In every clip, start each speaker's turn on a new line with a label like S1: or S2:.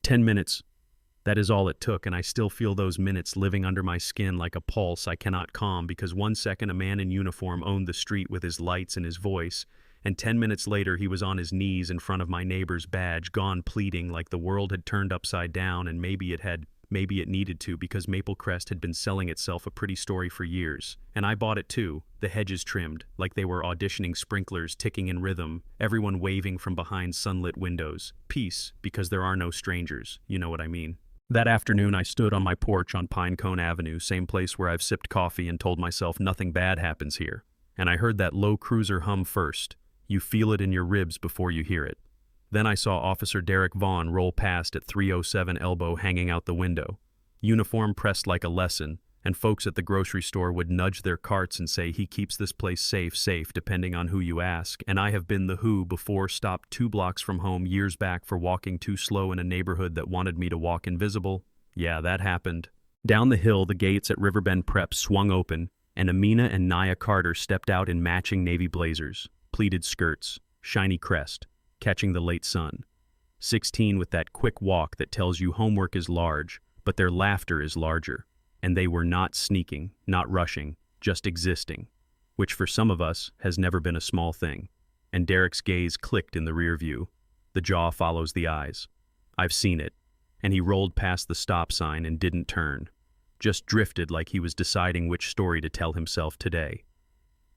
S1: 10 minutes. That is all it took, and I still feel those minutes living under my skin like a pulse I cannot calm, because 1 second a man in uniform owned the street with his lights and his voice, and 10 minutes later he was on his knees in front of my neighbor's badge, gone pleading like the world had turned upside down, and maybe it needed to, because Maple Crest had been selling itself a pretty story for years. And I bought it too, the hedges trimmed, like they were auditioning sprinklers ticking in rhythm, everyone waving from behind sunlit windows. Peace, because there are no strangers, you know what I mean. That afternoon I stood on my porch on Pinecone Avenue, same place where I've sipped coffee and told myself nothing bad happens here. And I heard that low cruiser hum first. You feel it in your ribs before you hear it. Then I saw Officer Derek Vaughn roll past at 307 Elbow, hanging out the window. Uniform pressed like a lesson, and folks at the grocery store would nudge their carts and say he keeps this place safe, depending on who you ask. And I have been the who before, stopped 2 blocks from home years back for walking too slow in a neighborhood that wanted me to walk invisible. Yeah, that happened. Down the hill, the gates at Riverbend Prep swung open, and Amina and Naya Carter stepped out in matching navy blazers, pleated skirts, shiny crest, catching the late sun. 16 with that quick walk that tells you homework is large, but their laughter is larger. And they were not sneaking, not rushing, just existing, which for some of us has never been a small thing. And Derek's gaze clicked in the rear view. The jaw follows the eyes. I've seen it. And he rolled past the stop sign and didn't turn, just drifted like he was deciding which story to tell himself today.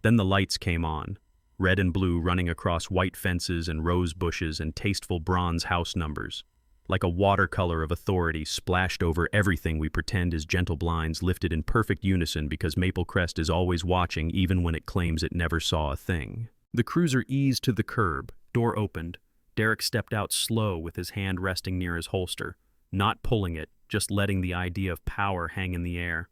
S1: Then the lights came on, red and blue running across white fences and rose bushes and tasteful bronze house numbers. Like a watercolor of authority splashed over everything we pretend is gentle blinds lifted in perfect unison, because Maple Crest is always watching even when it claims it never saw a thing. The cruiser eased to the curb, door opened. Derek stepped out slow with his hand resting near his holster, not pulling it, just letting the idea of power hang in the air.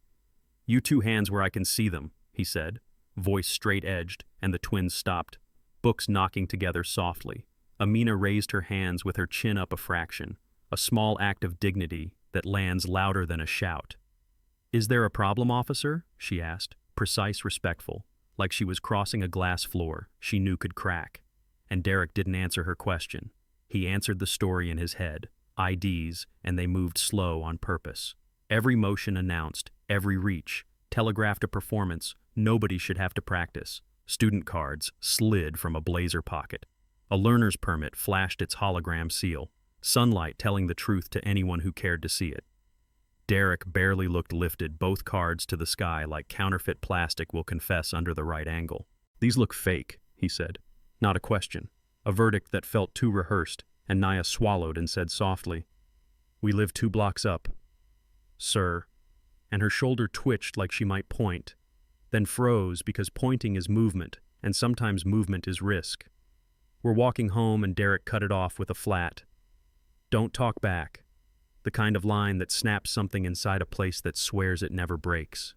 S1: "You 2 hands where I can see them," he said, voice straight-edged, and the twins stopped, books knocking together softly. Amina raised her hands with her chin up a fraction. A small act of dignity that lands louder than a shout. "Is there a problem, officer?" she asked, precise, respectful, like she was crossing a glass floor she knew could crack. And Derek didn't answer her question. He answered the story in his head, IDs, and they moved slow on purpose. Every motion announced, every reach, telegraphed a performance nobody should have to practice. Student cards slid from a blazer pocket. A learner's permit flashed its hologram seal. Sunlight telling the truth to anyone who cared to see it. Derek barely looked lifted, both cards to the sky like counterfeit plastic will confess under the right angle. "These look fake," he said. Not a question. A verdict that felt too rehearsed, and Naya swallowed and said softly, "We live 2 blocks up." "Sir." And her shoulder twitched like she might point, then froze, because pointing is movement, and sometimes movement is risk. "We're walking home," and Derek cut it off with a flat, "Don't talk back." The kind of line that snaps something inside a place that swears it never breaks.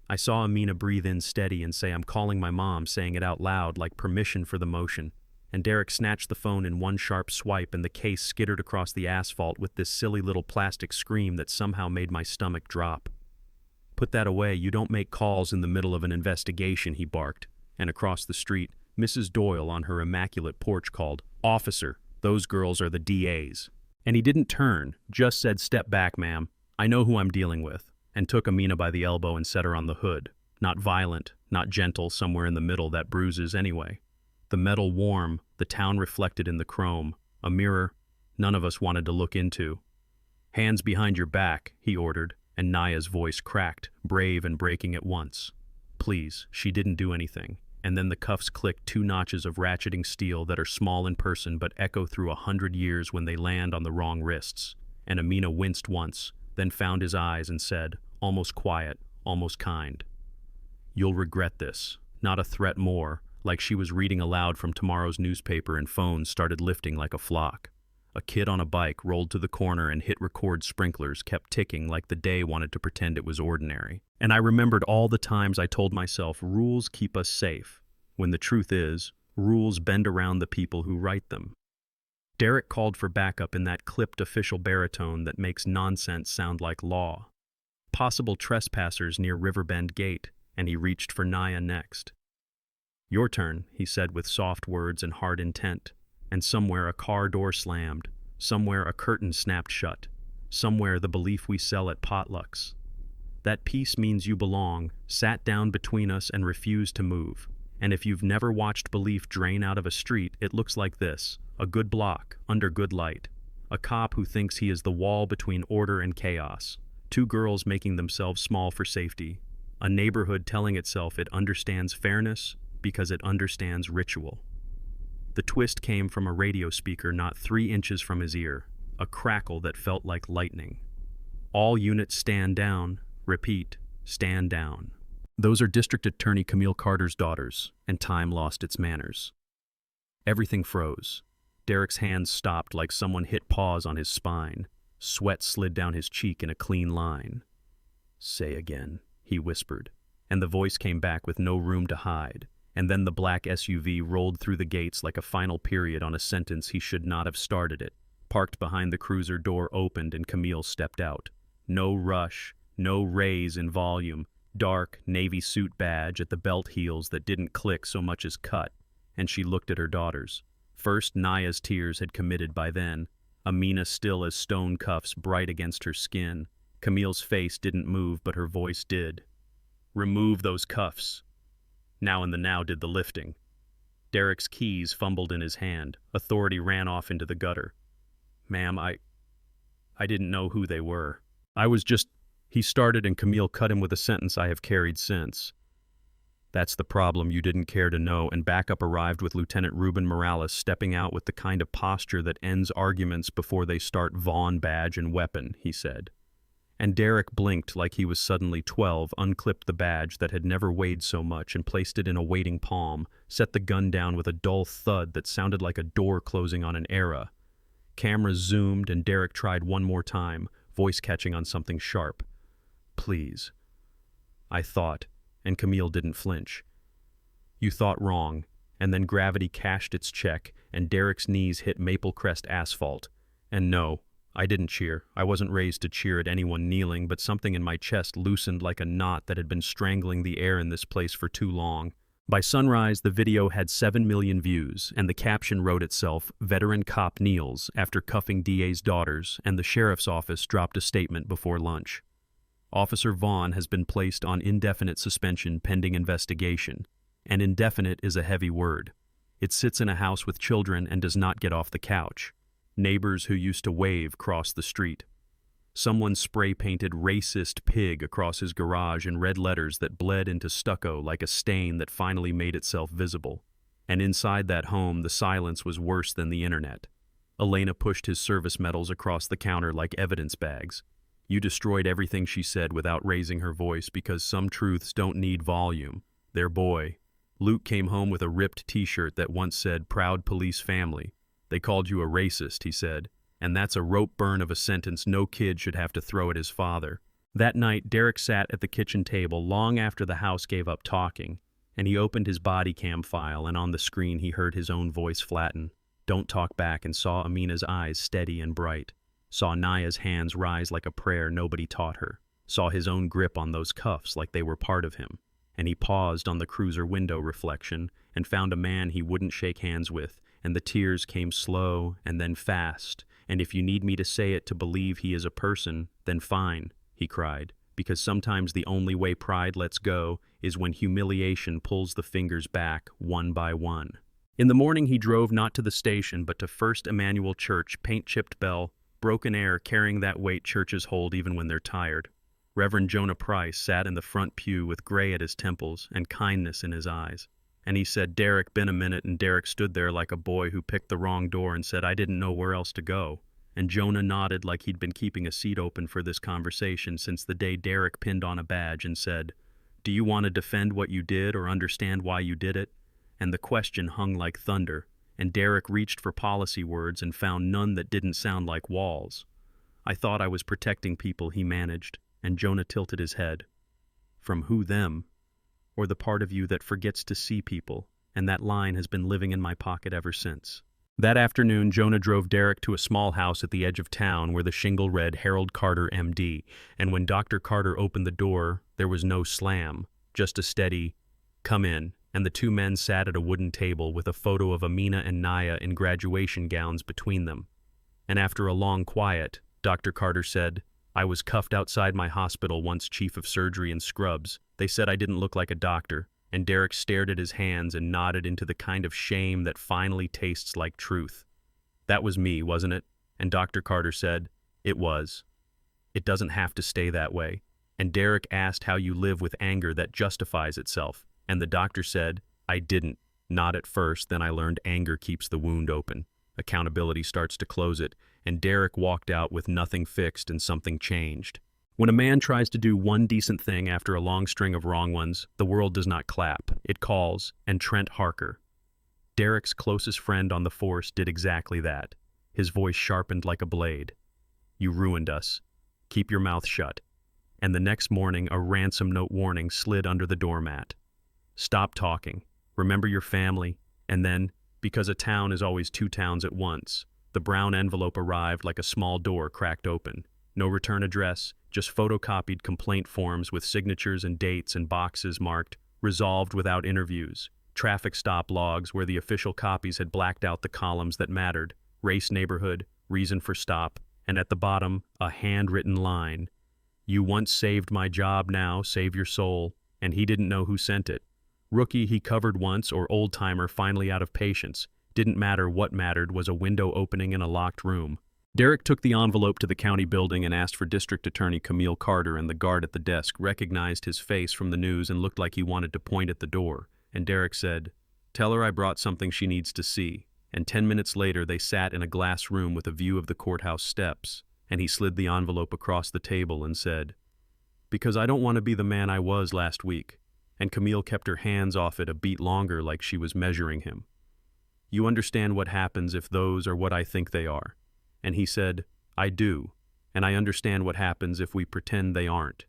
S1: I saw Amina breathe in steady and say, "I'm calling my mom," saying it out loud like permission for the motion. And Derek snatched the phone in one sharp swipe, and the case skittered across the asphalt with this silly little plastic scream that somehow made my stomach drop. "Put that away, you don't make calls in the middle of an investigation," he barked. And across the street, Mrs. Doyle on her immaculate porch called, "Officer, those girls are the DAs." And he didn't turn, just said, "Step back, ma'am. I know who I'm dealing with," and took Amina by the elbow and set her on the hood. Not violent, not gentle, somewhere in the middle that bruises anyway. The metal warm, the town reflected in the chrome, a mirror none of us wanted to look into. "Hands behind your back," he ordered, and Naya's voice cracked, brave and breaking at once. "Please," she didn't do anything. And then the cuffs clicked, 2 notches of ratcheting steel that are small in person but echo through 100 years when they land on the wrong wrists. And Amina winced once, then found his eyes and said, almost quiet, almost kind, "You'll regret this." Not a threat more, like she was reading aloud from tomorrow's newspaper, and phones started lifting like a flock. A kid on a bike rolled to the corner and hit record. Sprinklers kept ticking like the day wanted to pretend it was ordinary. And I remembered all the times I told myself rules keep us safe, when the truth is, rules bend around the people who write them. Derek called for backup in that clipped official baritone that makes nonsense sound like law. Possible trespassers near Riverbend Gate, and he reached for Naya next. "Your turn," he said with soft words and hard intent. And somewhere a car door slammed. Somewhere a curtain snapped shut. Somewhere the belief we sell at potlucks. That peace means you belong, sat down between us and refused to move. And if you've never watched belief drain out of a street, it looks like this: a good block, under good light. A cop who thinks he is the wall between order and chaos. Two girls making themselves small for safety. A neighborhood telling itself it understands fairness because it understands ritual. The twist came from a radio speaker not 3 inches from his ear, a crackle that felt like lightning. All units stand down. Repeat, stand down. Those are District Attorney Camille Carter's daughters, and time lost its manners. Everything froze. Derek's hands stopped like someone hit pause on his spine. Sweat slid down his cheek in a clean line. "Say again," he whispered, and the voice came back with no room to hide. And then the black SUV rolled through the gates like a final period on a sentence he should not have started it. Parked behind the cruiser, door opened and Camille stepped out. No rush, no raise in volume. Dark, navy suit badge at the belt heels that didn't click so much as cut. And she looked at her daughters. First, Naya's tears had committed by then. Amina still as stone cuffs bright against her skin. Camille's face didn't move, but her voice did. "Remove those cuffs." Now and the Now did the lifting. Derek's keys fumbled in his hand. Authority ran off into the gutter. "Ma'am, I didn't know who they were. I was just..." He started and Camille cut him with a sentence I have carried since. "That's the problem, you didn't care to know," and backup arrived with Lieutenant Ruben Morales stepping out with the kind of posture that ends arguments before they start. "Vaughn badge and weapon," he said. And Derek blinked like he was suddenly 12, unclipped the badge that had never weighed so much and placed it in a waiting palm, set the gun down with a dull thud that sounded like a door closing on an era. Cameras zoomed and Derek tried one more time, voice catching on something sharp. "Please." I thought, and Camille didn't flinch. "You thought wrong," and then gravity cashed its check and Derek's knees hit Maple Crest asphalt. And no, I didn't cheer. I wasn't raised to cheer at anyone kneeling, but something in my chest loosened like a knot that had been strangling the air in this place for too long. By sunrise, the video had 7 million views, and the caption wrote itself, "Veteran cop kneels after cuffing DA's daughters," and the sheriff's office dropped a statement before lunch. "Officer Vaughn has been placed on indefinite suspension pending investigation." And indefinite is a heavy word. It sits in a house with children and does not get off the couch. Neighbors who used to wave cross the street. Someone spray-painted "racist pig" across his garage in red letters that bled into stucco like a stain that finally made itself visible. And inside that home, the silence was worse than the internet. Elena pushed his service medals across the counter like evidence bags. You destroyed everything she said without raising her voice because some truths don't need volume. Their boy. Luke came home with a ripped t-shirt that once said "Proud Police Family." "They called you a racist," he said, and that's a rope burn of a sentence no kid should have to throw at his father. That night, Derek sat at the kitchen table long after the house gave up talking, and he opened his body cam file, and on the screen he heard his own voice flatten. Don't talk back, and saw Amina's eyes steady and bright. Saw Naya's hands rise like a prayer nobody taught her. Saw his own grip on those cuffs like they were part of him. And he paused on the cruiser window reflection and found a man he wouldn't shake hands with, and the tears came slow and then fast. "And if you need me to say it to believe he is a person, then fine," he cried, "because sometimes the only way pride lets go is when humiliation pulls the fingers back one by one." In the morning he drove not to the station but to First Emmanuel Church, paint-chipped bell, broken air carrying that weight churches hold even when they're tired. Reverend Jonah Price sat in the front pew with gray at his temples and kindness in his eyes. And he said, "Derek, been a minute," and Derek stood there like a boy who picked the wrong door and said, "I didn't know where else to go." And Jonah nodded like he'd been keeping a seat open for this conversation since the day Derek pinned on a badge and said, "Do you want to defend what you did or understand why you did it?" And the question hung like thunder, and Derek reached for policy words and found none that didn't sound like walls. "I thought I was protecting people," he managed, and Jonah tilted his head. "From who, them? Or the part of you that forgets to see people?" And that line has been living in my pocket ever since. That afternoon, Jonah drove Derek to a small house at the edge of town where the shingle read Harold Carter, M.D., and when Dr. Carter opened the door, there was no slam, just a steady, "Come in," and the two men sat at a wooden table with a photo of Amina and Naya in graduation gowns between them. And after a long quiet, Dr. Carter said, "I was cuffed outside my hospital once, chief of surgery in scrubs. They said I didn't look like a doctor." And Derek stared at his hands and nodded into the kind of shame that finally tastes like truth. "That was me, wasn't it?" And Dr. Carter said, "It was. It doesn't have to stay that way." And Derek asked how you live with anger that justifies itself. And the doctor said, "I didn't. Not at first, then I learned anger keeps the wound open. Accountability starts to close it." And Derek walked out with nothing fixed and something changed. When a man tries to do one decent thing after a long string of wrong ones, the world does not clap. It calls, and Trent Harker, Derek's closest friend on the force, did exactly that. His voice sharpened like a blade. "You ruined us. Keep your mouth shut." And the next morning, a ransom note warning slid under the doormat. "Stop talking. Remember your family." And then, because a town is always two towns at once, the brown envelope arrived like a small door cracked open. No return address, just photocopied complaint forms with signatures and dates and boxes marked "resolved without interviews." Traffic stop logs where the official copies had blacked out the columns that mattered, race, neighborhood, reason for stop, and at the bottom, a handwritten line. "You once saved my job, now save your soul." And he didn't know who sent it. Rookie he covered once, or old-timer finally out of patience. Didn't matter. What mattered was a window opening in a locked room. Derek took the envelope to the county building and asked for District Attorney Camille Carter, and the guard at the desk recognized his face from the news and looked like he wanted to point at the door. And Derek said, "Tell her I brought something she needs to see." And 10 minutes later, they sat in a glass room with a view of the courthouse steps, and he slid the envelope across the table and said, "Because I don't want to be the man I was last week." And Camille kept her hands off it a beat longer, like she was measuring him. "You understand what happens if those are what I think they are." And he said, "I do, and I understand what happens if we pretend they aren't."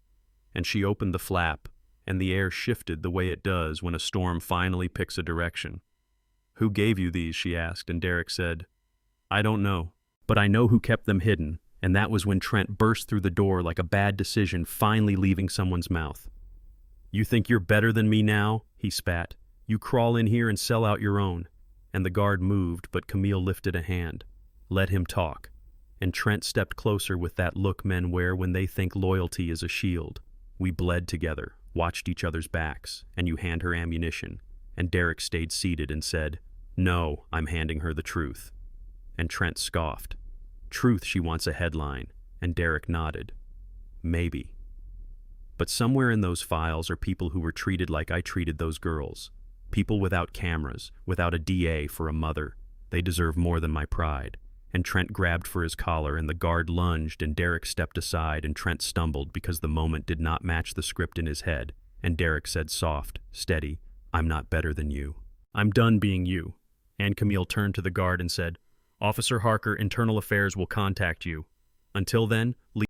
S1: And she opened the flap, and the air shifted the way it does when a storm finally picks a direction. "Who gave you these?" she asked, and Derek said, "I don't know, but I know who kept them hidden." And that was when Trent burst through the door like a bad decision finally leaving someone's mouth. "You think you're better than me now?" he spat. "You crawl in here and sell out your own." And the guard moved, but Camille lifted a hand. "Let him talk." And Trent stepped closer with that look men wear when they think loyalty is a shield. We bled together, watched each other's backs, and you hand her ammunition. And Derek stayed seated and said, "No, I'm handing her the truth." And Trent scoffed. "Truth, she wants a headline." And Derek nodded. "Maybe. But somewhere in those files are people who were treated like I treated those girls. People without cameras, without a DA for a mother. They deserve more than my pride." And Trent grabbed for his collar, and the guard lunged, and Derek stepped aside, and Trent stumbled because the moment did not match the script in his head. And Derek said soft, steady, "I'm not better than you. I'm done being you." And Camille turned to the guard and said, "Officer Harker, Internal Affairs will contact you. Until then, leave."